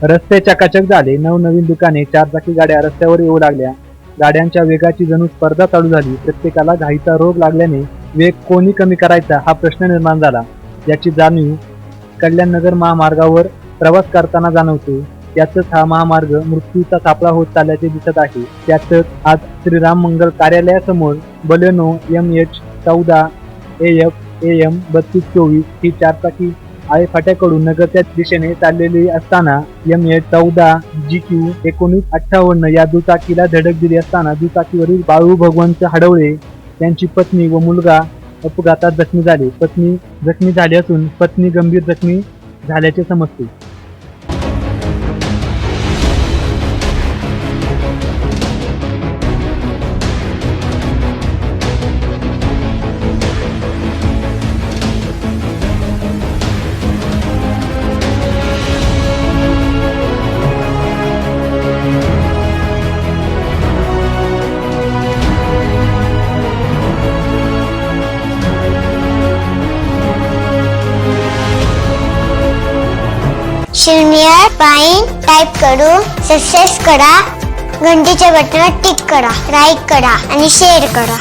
रस्ते चकाचक झाले. नवनवीन दुकाने, चारचाकी गाड्या रस्त्यावर येऊ लागल्या. गाड्यांच्या वेगाची जणू स्पर्धा चालू झाली. प्रत्येकाला घाईचा रोग लागल्याने वेग कोणी कमी करायचा हा प्रश्न निर्माण झाला. याची जाणीव कल्याणनगर महामार्गावर प्रवास करताना जाणवते. त्यातच हा महामार्ग मृत्यूचा सापळा होत चालल्याचे दिसत आहे. त्यातच आज श्रीराम मंगल कार्यालयासमोर बलेनो MH14 AF AM 3224 ही चारचाकी आळे फाट्याकडून नगरच्या दिशेने चाललेली असताना MH14 GQ 1958 या दुचाकीला धडक दिली असताना दुचाकीवरील बाळू भगवंत हडवळे यांची पत्नी व मुलगा अपघातात जखमी झाले. पत्नी जखमी झाली असून पत्नी गंभीर जखमी झाल्याचे समजते. शून्य पाईन टाईप करून सबस्क्राईब करा, घंटीच्या बटनावर टिक करा, लाईक करा आणि शेअर करा.